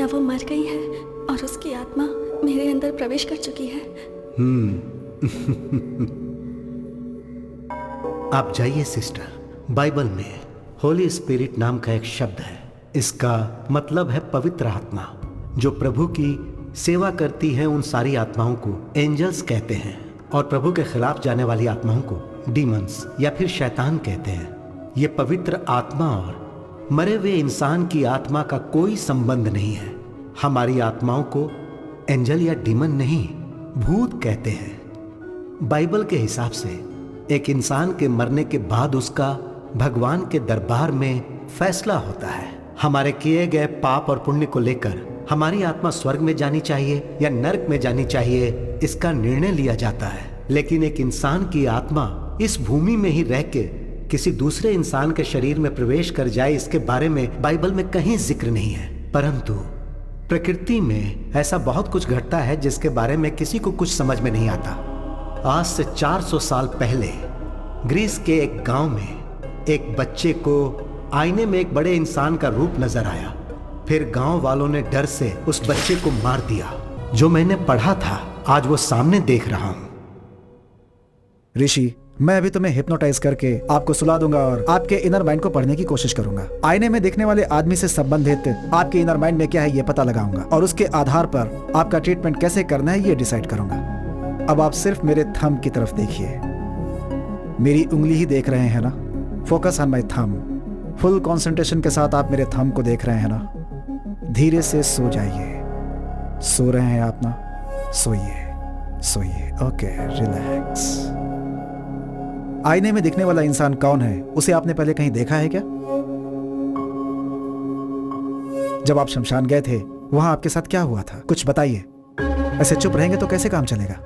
क्या वो मर गई है और उसकी आत्मा मेरे अंदर प्रवेश कर चुकी है? आप जाइए सिस्टर। बाइबल में होली स्पिरिट नाम का एक शब्द है। इसका मतलब है पवित्र आत्मा। जो प्रभु की सेवा करती है उन सारी आत्माओं को एंजल्स कहते हैं, और प्रभु के खिलाफ जाने वाली आत्माओं को डीमंस या फिर शैतान कहते हैं। ये पवित्र आत्मा और मरे हुए इंसान की आत्मा का कोई संबंध नहीं है। हमारी आत्माओं को एंजल या डीमन नहीं, भूत कहते हैं। बाइबल के हिसाब से एक इंसान के मरने के बाद उसका भगवान के दरबार में फैसला होता है। हमारे किए गए पाप और पुण्य को लेकर हमारी आत्मा स्वर्ग में जानी चाहिए या नरक में जानी चाहिए, इसका निर्णय लिया जाता है। लेकिन एक इंसान की आत्मा इस भूमि में ही रह के किसी दूसरे इंसान के शरीर में प्रवेश कर जाए, इसके बारे में बाइबल में कहीं जिक्र नहीं है। परंतु प्रकृति में ऐसा बहुत कुछ घटता है जिसके बारे में किसी को कुछ समझ में नहीं आता। आज से 400 साल पहले ग्रीस के एक गांव में एक बच्चे को आईने में एक बड़े इंसान का रूप नजर आया। फिर गांव वालों ने डर से उस बच्चे को मार दिया। जो मैंने पढ़ा था आज वो सामने देख रहा हूं। ऋषि, मैं अभी तुम्हें हिप्नोटाइज करके आपको सुला दूंगा और आपके इनर माइंड को पढ़ने की कोशिश करूंगा। आईने में देखने वाले आदमी से संबंधित आपके इनर माइंड में क्या है ये पता लगाऊंगा और उसके आधार पर आपका ट्रीटमेंट कैसे करना है ये डिसाइड करूंगा। अब आप सिर्फ मेरे थंब की तरफ देखिए। मेरी उंगली ही देख रहे हैं ना? Focus on my thumb. Full concentration के साथ आप मेरे थंब को देख रहे हैं ना? धीरे से सो जाइए। सो रहे हैं आप ना? सोइए सोइए। Okay, relax. आईने में दिखने वाला इंसान कौन है, उसे आपने पहले कहीं देखा है क्या? जब आप शमशान गए थे वहां आपके साथ क्या हुआ था? कुछ बताइए। ऐसे चुप रहेंगे तो कैसे काम चलेगा?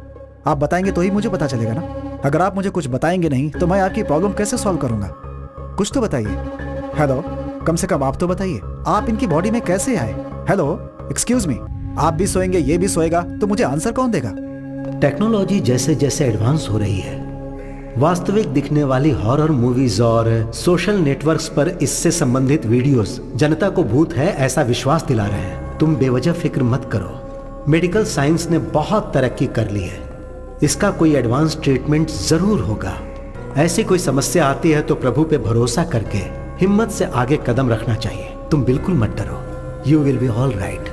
आप बताएंगे तो ही मुझे पता चलेगा ना। अगर आप मुझे कुछ बताएंगे नहीं तो मैं आपकी प्रॉब्लम कैसे सॉल्व करूंगा? कुछ तो बताइए। हेलो, कम से कम आप तो बताइए, आप इनकी बॉडी में कैसे आए? हेलो, एक्सक्यूज मी, आप भी सोएंगे ये भी सोएगा तो मुझे आंसर कौन देगा? टेक्नोलॉजी जैसे जैसे एडवांस हो रही है, वास्तविक दिखने वाली हॉरर मूवीज और सोशल नेटवर्क्स पर इससे संबंधित वीडियोस जनता को भूत है ऐसा विश्वास दिला रहे हैं। तुम बेवजह फिक्र मत करो। मेडिकल साइंस ने बहुत तरक्की कर ली है। इसका कोई एडवांस ट्रीटमेंट जरूर होगा। ऐसी कोई समस्या आती है तो प्रभु पे भरोसा करके हिम्मत से आगे कदम रखना चाहिए। तुम बिल्कुल मत डरो। You will be all right.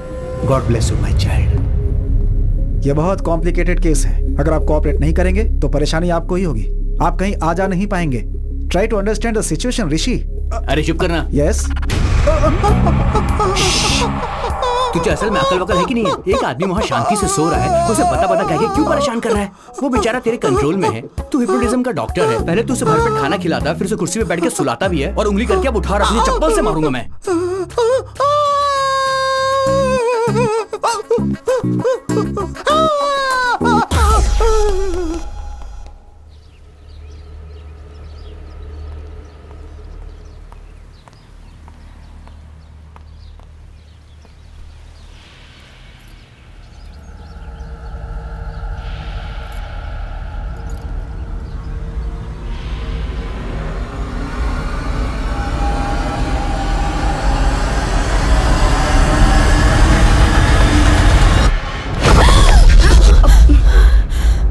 God bless you my child. यह बहुत कॉम्प्लिकेटेड केस है। अगर आप कोऑपरेट नहीं करेंगे तो परेशानी आपको ही होगी। आप कहीं आ जा नहीं पाएंगे। Try to understand the situation Rishi. अरे चुप करना। यस। तुझे असल में अकल वकल है कि नहीं है? एक आदमी वहाँ शांति से सो रहा है, उसे बता बता कह के क्यों परेशान कर रहा है? वो बेचारा तेरे कंट्रोल में है। तू हिप्नोटिज्म का डॉक्टर है। पहले तू उसे भरपेट खाना खिलाता, फिर उसे कुर्सी पे बैठ के सुलाता भी है और उंगली करके अब उठा रहा है। चप्पल से मारूंगा मैं।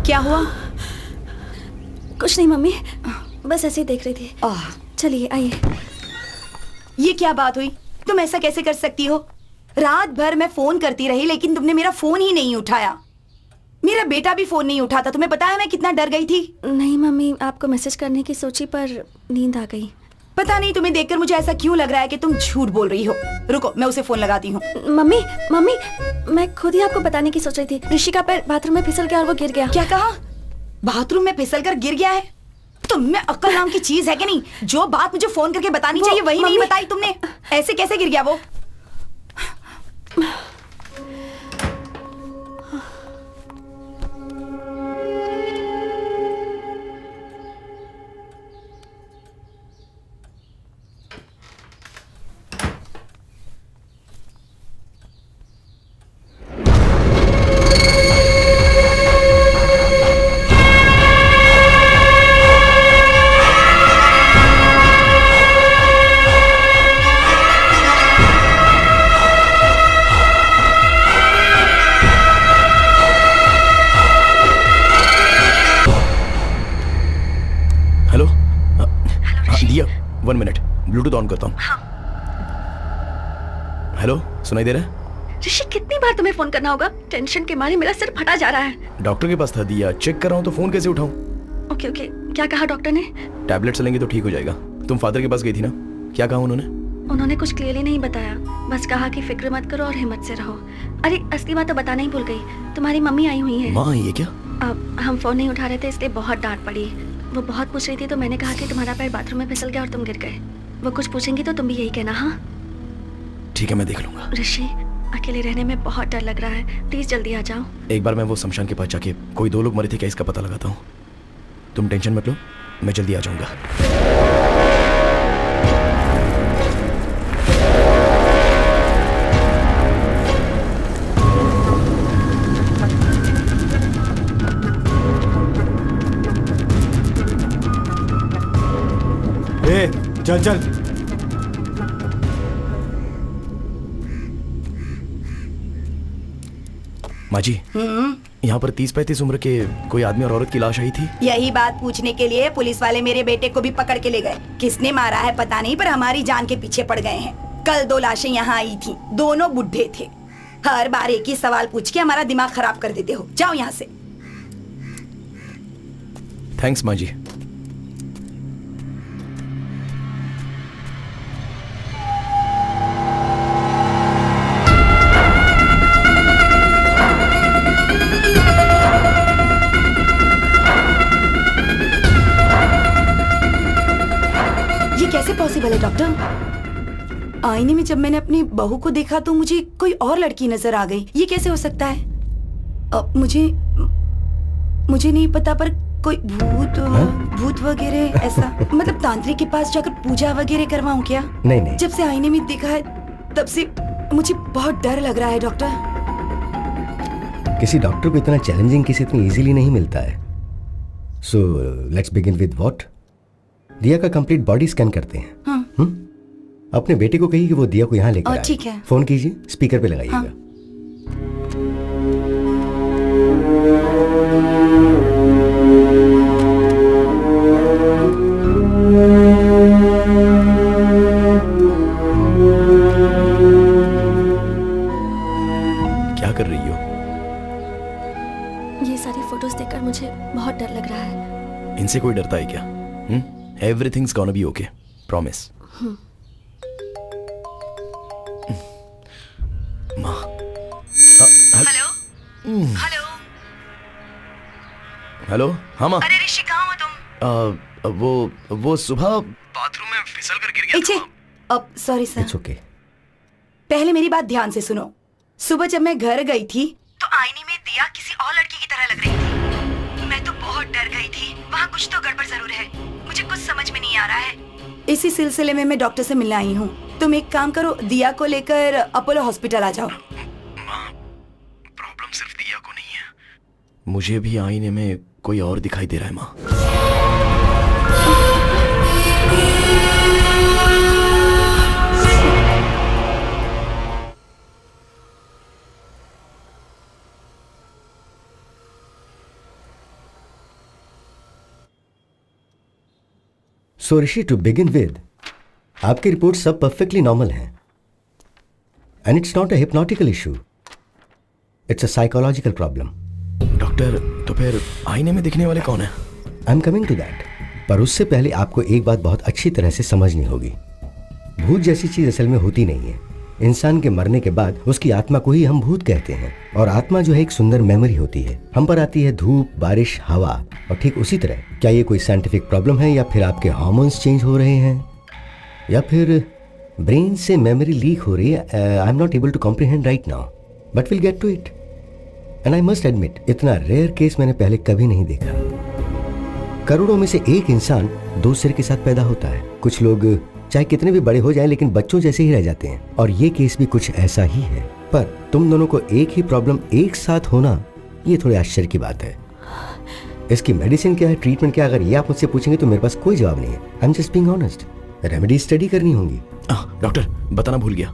क्या हुआ? कुछ नहीं मम्मी, बस ऐसे ही देख रही थी। चलिए आइए। ये क्या बात हुई? तुम ऐसा कैसे कर सकती हो? रात भर मैं फोन करती रही लेकिन तुमने मेरा फोन ही नहीं उठाया। मेरा बेटा भी फोन नहीं उठाता। तुम्हें पता है मैं कितना डर गई थी? नहीं मम्मी, आपको मैसेज करने की सोची पर नींद आ गई। पता नहीं तुम्हें देखकर मुझे ऐसा क्यों लग रहा है कि तुम झूठ बोल रही हो। रुको, मैं उसे फोन लगाती हूँ। मम्मी मम्मी, मैं खुद ही आपको बताने की सोच रही थी। ऋषि का पैर बाथरूम में फिसल गया और वो गिर गया। क्या कहा? बाथरूम में फिसल कर गिर गया है? तुम में अक्ल नाम की चीज है कि नहीं? जो बात मुझे फोन करके बतानी चाहिए वही नहीं बताई तुमने। ऐसे कैसे गिर गया वो? 1 मिनट, ब्लूटूथ ऑन करता हूँ। हेलो, सुनाई दे रहा है? ऋषि कितनी बार तुम्हें फोन करना होगा? टेंशन के मारे मेरा सिर फटा जा रहा है। डॉक्टर के पास था दिया, चेक कर रहा हूँ तो फोन कैसे उठाऊं? ओके ओके, क्या कहा डॉक्टर ने? टैबलेट्स लेंगे तो ठीक हो जाएगा। तुम फादर के पास गई थी ना, क्या कहा उन्होंने? उन्होंने कुछ क्लियरली नहीं बताया, बस कहा कि फिक्र मत करो और हिम्मत से रहो। अरे असली बात तो बताना ही भूल गई, तुम्हारी मम्मी आई हुई है। माँ आई है क्या? अब हम फोन नहीं उठा रहे थे इसलिए बहुत डांट पड़ी। वो बहुत पूछ रही थी तो मैंने कहा कि तुम्हारा पैर बाथरूम में फिसल गया और तुम गिर गए। वो कुछ पूछेंगी तो तुम भी यही कहना। हाँ ठीक है, मैं देख लूंगा। ऋषि, अकेले रहने में बहुत डर लग रहा है, प्लीज जल्दी आ जाओ। एक बार मैं वो शमशान के पास जाके कोई 2 लोग मरे थे क्या इसका पता लगाता हूँ। तुम टेंशन मत लो, मैं जल्दी आ जाऊंगा। चल चल। माँ जी, यहाँ पर 30-35 उम्र के कोई आदमी और औरत की लाश आई थी। यही बात पूछने के लिए पुलिस वाले मेरे बेटे को भी पकड़ के ले गए। किसने मारा है पता नहीं, पर हमारी जान के पीछे पड़ गए हैं। कल 2 लाशें यहाँ आई थी, दोनों बुढ़े थे। हर बार एक ही सवाल पूछ के हमारा दिमाग खराब कर देते हो। जाओ यहाँ से। थैंक्स माँ जी। पॉसिबल है डॉक्टर? आईने में जब मैंने अपनी बहू को देखा तो मुझे कोई और लड़की नजर आ गई। ये कैसे हो सकता है? मुझे नहीं पता, पर कोई भूत वगैरह ऐसा मतलब तांत्रिक के पास जाकर पूजा वगैरह करवाऊं क्या? नहीं। जब से आईने में देखा है तब से मुझे बहुत डर लग रहा है डॉक्टर। किसी डॉक्टर को इतना चैलेंजिंग केस इतनी इजीली नहीं मिलता है। So let's begin with what? दिया का कंप्लीट बॉडी स्कैन करते हैं। हाँ। अपने बेटे को कहिए कि वो दिया को यहाँ लेकर आए। ठीक है। फोन कीजिए, स्पीकर पे लगाइएगा। हाँ। क्या कर रही हो? ये सारी फोटोज देखकर मुझे बहुत डर लग रहा है। इनसे कोई डरता है क्या? Everything's gonna be okay. Promise. माँ। Hello hello hello. हाँ माँ। अरे ऋषि, कहाँ हो तुम? वो सुबह बाथरूम में फिसल कर गिर गया था। अब सॉरी सर। It's okay. पहले मेरी बात ध्यान से सुनो। सुबह जब मैं घर गई थी तो आईने में दिया किसी और लड़की की तरह लग रही थी। मैं तो बहुत डर गई थी। वहाँ कुछ तो गड़बड़ जरूर है, मुझे कुछ समझ में नहीं आ रहा है। इसी सिलसिले में मैं डॉक्टर से मिलने आई हूँ। तुम एक काम करो, दिया को लेकर अपोलो हॉस्पिटल आ जाओ। प्रॉब्लम सिर्फ दिया को नहीं है, मुझे भी आईने में कोई और दिखाई दे रहा है माँ। So Rishi, to begin with, आपकी रिपोर्ट सब परफेक्टली नॉर्मल हैं and it's not a hypnotical issue, it's a psychological problem. Doctor, तो फिर आईने में दिखने वाले कौन है? I am coming to that, पर उससे पहले आपको एक बात बहुत अच्छी तरह से समझनी होगी। भूत जैसी चीज असल में होती नहीं है। इंसान के मरने के बाद उसकी आत्मा को ही हम भूत कहते हैं, और आत्मा जो है एक सुंदर मेमोरी होती है। हम पर आती है धूप, बारिश, हवा, और ठीक उसी तरह क्या ये कोई साइंटिफिक प्रॉब्लम है, या फिर आपके हार्मोन्स चेंज हो रहे हैं, या फिर ब्रेन से मेमोरी लीक हो रही है? I am not able to comprehend right now, but will get to it. And I must admit, इतना रेयर केस मैंने पहले कभी नहीं देखा। करोड़ों में से एक इंसान 2 सिर के साथ पैदा होता है। कुछ लोग चाहे कितने भी बड़े हो जाएं लेकिन बच्चों जैसे ही रह जाते हैं, और ये केस भी कुछ ऐसा ही है। पर तुम दोनों को एक ही प्रॉब्लम एक साथ होना, ये थोड़े आश्चर्य की बात है। इसकी मेडिसिन क्या है, ट्रीटमेंट क्या, अगर ये आप मुझसे पूछेंगे तो मेरे पास कोई जवाब नहीं है। I am just being honest. Remedy study करनी होंगी। डॉक्टर, बताना भूल गया,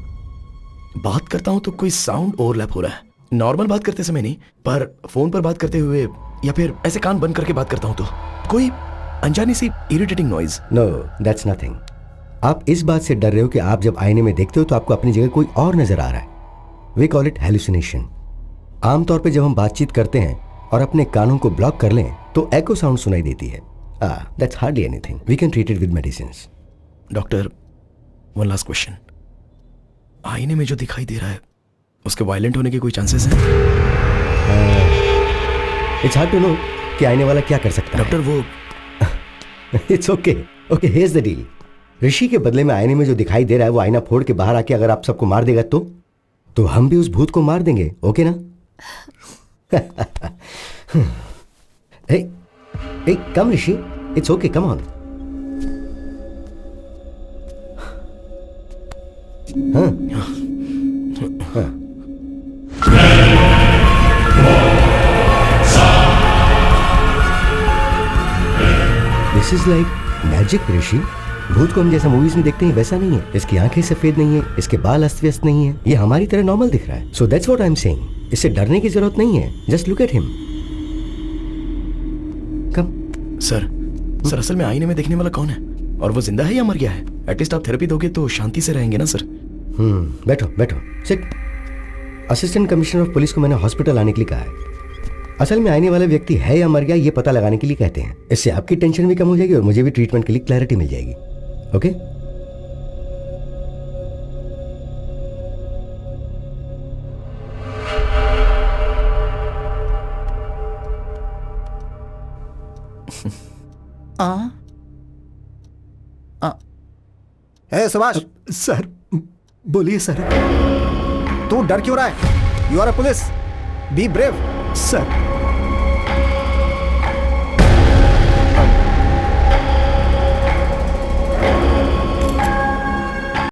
बात करता हूँ तो कोई साउंड ओवरलैप हो रहा है। नॉर्मल बात करते समय नहीं, पर फोन पर बात करते हुए या फिर ऐसे कान बंद करके बात करता हूँ तो कोई अनजानी सी irritating noise. No, that's nothing. आप इस बात से डर रहे हो कि आप जब आईने में देखते हो तो आपको अपनी जगह कोई और नजर आ रहा है। We call it hallucination. आमतौर पे जब हम बातचीत करते हैं और अपने कानों को ब्लॉक कर लें तो एको साउंड सुनाई देती है। That's hardly anything, we can treat it with medicines. Doctor, one last question. आईने में जो दिखाई दे रहा है उसके वायलेंट होने के कोई चांसेस हैं? इट्स हार्ड टू नो कि आईने वाला क्या कर सकता है। डॉक्टर वो it's okay, okay, here's the deal. Rishi के बदले में आईने में जो दिखाई दे रहा है वो आईना फोड़ के बाहर आके अगर आप सबको मार देगा तो हम भी उस भूत को मार देंगे, ओके ना? hey, come Rishi, it's okay, come on. हाँ. This is like magic ऋषि। भूत को हम जैसा मूवीज में देखते हैं वैसा नहीं है। इसकी आंखें सफेद नहीं है, इसके बाल अस्त व्यस्त नहीं है, ये हमारी तरह नॉर्मल दिख रहा है। So that's what I am saying. इससे डरने की जरूरत नहीं है, just look at him. Come. Sir असल में आईने में देखने वाला कौन है और वो जिंदा है या मर गया है? एटलीस्ट आप थेरेपी दोगे तो शांति से रहेंगे ना सर। बैठो बैठो, sit. Assistant commissioner of police को मैंने हॉस्पिटल आने के लिए कहा है। असल में आने वाला व्यक्ति है या मर गया ये पता लगाने के लिए कहते हैं। इससे आपकी टेंशन भी कम हो जाएगी और मुझे भी ट्रीटमेंट के लिए क्लैरिटी मिल जाएगी। ओके? हे सुभाष, सर, बोलिए सर। तू डर क्यों रहा है? You are a police, be brave. Sir,